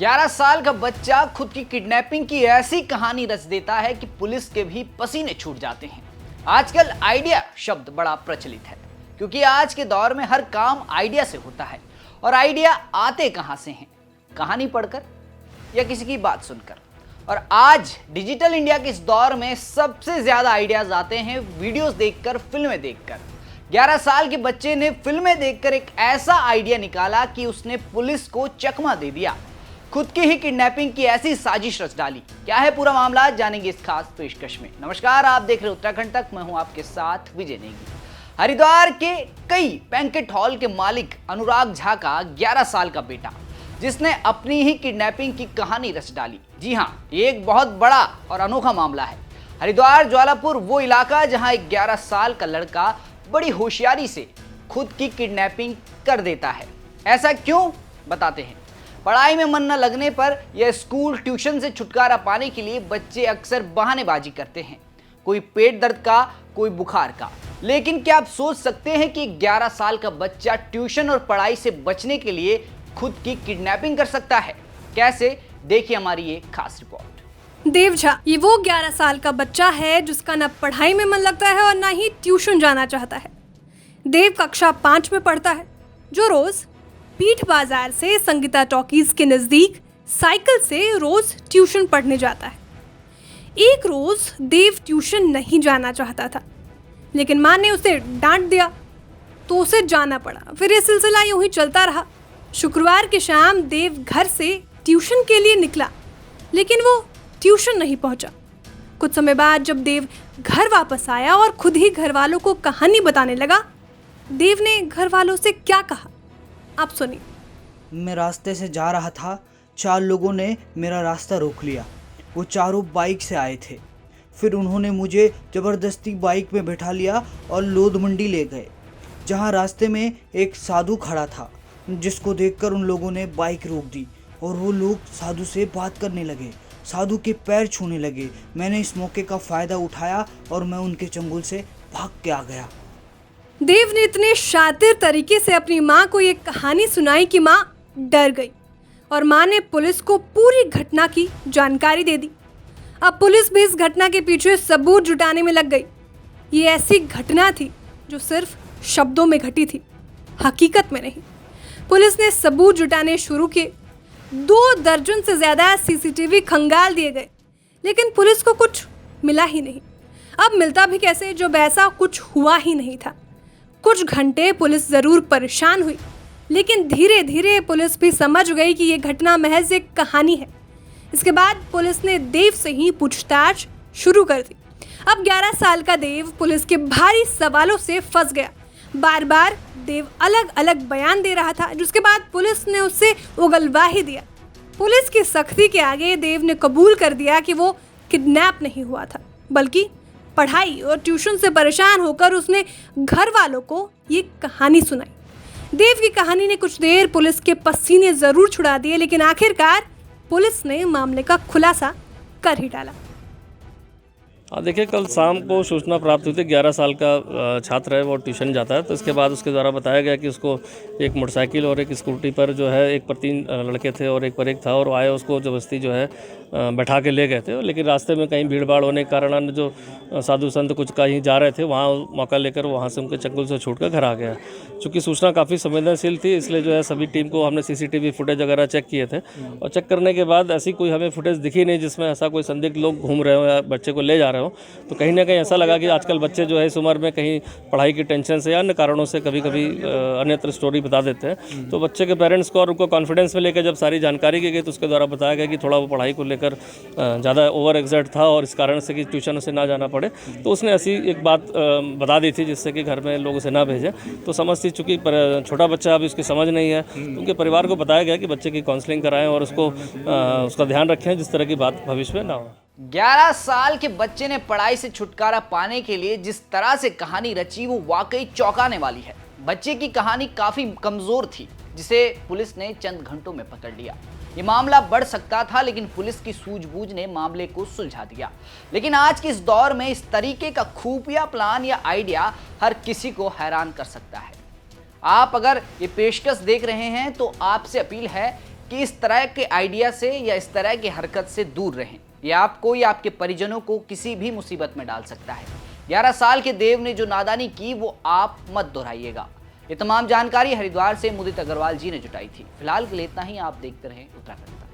11 साल का बच्चा खुद की किडनैपिंग की ऐसी कहानी रच देता है कि पुलिस के भी पसीने छूट जाते हैं। आजकल आइडिया शब्द बड़ा प्रचलित है क्योंकि आज के दौर में हर काम आइडिया से होता है। और आइडिया आते कहां से हैं? कहानी पढ़कर या किसी की बात सुनकर। और आज डिजिटल इंडिया के इस दौर में सबसे ज्यादा आइडियाज आते हैं वीडियोस देखकर, फिल्में देखकर। 11 साल के बच्चे ने फिल्में देखकर एक ऐसा आइडिया निकाला कि उसने पुलिस को चकमा दे दिया। खुद की ही किडनैपिंग की ऐसी साजिश रच डाली। क्या है पूरा मामला, जानेंगे इस खास पेशकश में। नमस्कार, आप देख रहे हैं उत्तराखंड तक। मैं हूं आपके साथ विजय नेगी। हरिद्वार के कई बैंकेट हॉल के मालिक अनुराग झा का 11 साल का बेटा, जिसने अपनी ही किडनैपिंग की कहानी रच डाली। जी हां, ये एक बहुत बड़ा और अनोखा मामला है। हरिद्वार ज्वालापुर वो इलाका जहां एक 11 साल का लड़का बड़ी होशियारी से खुद की किडनैपिंग कर देता है। ऐसा क्यों, बताते हैं। पढ़ाई में मन न लगने पर या स्कूल ट्यूशन से छुटकारा पाने के लिए बच्चे अक्सर बहानेबाजी करते हैं। कोई पेट दर्द का, कोई बुखार का। लेकिन क्या आप सोच सकते हैं कि 11 साल का बच्चा ट्यूशन और पढ़ाई से बचने के लिए खुद की किडनैपिंग कर सकता है? कैसे, देखिए हमारी ये खास रिपोर्ट। देव झा ये वो 11 साल का बच्चा है जिसका न पढ़ाई में मन लगता है और न ही ट्यूशन जाना चाहता है। देव कक्षा 5 में पढ़ता है, जो रोज पीठ बाजार से संगीता टॉकीज के नजदीक साइकिल से रोज ट्यूशन पढ़ने जाता है। एक रोज देव ट्यूशन नहीं जाना चाहता था, लेकिन माँ ने उसे डांट दिया तो उसे जाना पड़ा। फिर ये सिलसिला यूं ही चलता रहा। शुक्रवार की शाम देव घर से ट्यूशन के लिए निकला, लेकिन वो ट्यूशन नहीं पहुंचा। कुछ समय बाद जब देव घर वापस आया और खुद ही घर वालों को कहानी बताने लगा, देव ने घर वालों से क्या कहा, आप सुनिए। मैं रास्ते से जा रहा था, 4 लोगों ने मेरा रास्ता रोक लिया। वो चारों बाइक से आए थे। फिर उन्होंने मुझे ज़बरदस्ती बाइक में बैठा लिया और लोध मंडी ले गए, जहां रास्ते में एक साधु खड़ा था, जिसको देखकर उन लोगों ने बाइक रोक दी और वो लोग साधु से बात करने लगे, साधु के पैर छूने लगे। मैंने इस मौके का फ़ायदा उठाया और मैं उनके चंगुल से भाग के आ गया। देव ने इतने शातिर तरीके से अपनी माँ को ये कहानी सुनाई कि माँ डर गई और माँ ने पुलिस को पूरी घटना की जानकारी दे दी। अब पुलिस भी इस घटना के पीछे सबूत जुटाने में लग गई। ये ऐसी घटना थी जो सिर्फ शब्दों में घटी थी, हकीकत में नहीं। पुलिस ने सबूत जुटाने शुरू किए। 2 दर्जन से ज़्यादा सीसीटीवी खंगाल दिए गए, लेकिन पुलिस को कुछ मिला ही नहीं। अब मिलता भी कैसे जब ऐसा कुछ हुआ ही नहीं था। कुछ घंटे पुलिस ज़रूर परेशान हुई, लेकिन धीरे धीरे पुलिस भी समझ गई कि ये घटना महज एक कहानी है। इसके बाद पुलिस ने देव से ही पूछताछ शुरू कर दी। अब 11 साल का देव पुलिस के भारी सवालों से फंस गया। बार बार देव अलग अलग बयान दे रहा था, जिसके बाद पुलिस ने उससे उगलवा ही दिया। पुलिस की सख्ती के आगे देव ने कबूल कर दिया कि वो किडनैप नहीं हुआ था, बल्कि पढ़ाई और ट्यूशन से परेशान होकर उसने घर वालों को ये कहानी सुनाई। देव की कहानी ने कुछ देर पुलिस के पसीने ज़रूर छुड़ा दिए, लेकिन आखिरकार पुलिस ने मामले का खुलासा कर ही डाला। देखिए, कल शाम को सूचना प्राप्त हुई थी। 11 साल का छात्र है, वो ट्यूशन जाता है। तो इसके बाद उसके द्वारा बताया गया कि उसको एक मोटरसाइकिल और एक स्कूटी पर जो है 1 पर 3 लड़के थे और 1 पर 1 था, और आए उसको ज़बरदस्ती जो है बैठा के ले गए थे। लेकिन रास्ते में कहीं भीड़ भाड़ होने के कारण अन्य जो साधु संत कुछ कहीं जा रहे थे, वहाँ मौका लेकर वहाँ से उनके चंगुल से छूट कर घर आ गया। चूँकि सूचना काफ़ी संवेदनशील थी, इसलिए जो है सभी टीम को हमने CCTV फुटेज वगैरह चेक किए थे, और चेक करने के बाद ऐसी कोई हमें फुटेज दिखी नहीं जिसमें ऐसा कोई संदिग्ध लोग घूम रहे हो या बच्चे को ले जा रहे हो। तो कहीं ना कहीं ऐसा लगा कि आजकल बच्चे जो है इस उम्र में कहीं पढ़ाई की टेंशन से या अन्य कारणों से कभी कभी अन्यत्र स्टोरी बता देते हैं। तो बच्चे के पेरेंट्स को और उनको कॉन्फिडेंस में लेकर जब सारी जानकारी की गई, तो उसके द्वारा बताया गया कि थोड़ा वो पढ़ाई को लेकर ज़्यादा ओवर एग्जर्ट था और इस कारण से कि ट्यूशन से ना जाना पड़े। तो उसने ऐसी एक बात बता दी थी जिससे कि घर में लोग उसे ना भेजें। तो समझ थी, चूँकि छोटा बच्चा अभी उसकी समझ नहीं है, तो उनके परिवार को बताया गया कि बच्चे की काउंसलिंग कराएं और उसका ध्यान रखें जिस तरह की बात भविष्य में ना हो। 11 साल के बच्चे ने पढ़ाई से छुटकारा पाने के लिए जिस तरह से कहानी रची, वो वाकई चौंकाने वाली है। बच्चे की कहानी काफी कमजोर थी, जिसे पुलिस ने चंद घंटों में पकड़ लिया। ये मामला बढ़ सकता था, लेकिन पुलिस की सूझबूझ ने मामले को सुलझा दिया। लेकिन आज के इस दौर में इस तरीके का खुफिया प्लान या आइडिया हर किसी को हैरान कर सकता है। आप अगर ये पेशकश देख रहे हैं तो आपसे अपील है कि इस तरह के आइडिया से या इस तरह की हरकत से दूर रहें। यह आपको या आपके परिजनों को किसी भी मुसीबत में डाल सकता है। 11 साल के देव ने जो नादानी की वो आप मत दोहराइएगा। ये तमाम जानकारी हरिद्वार से मुदित अग्रवाल जी ने जुटाई थी। फिलहाल के लिए इतना ही। आप देखते रहें उत्तराखंड तक।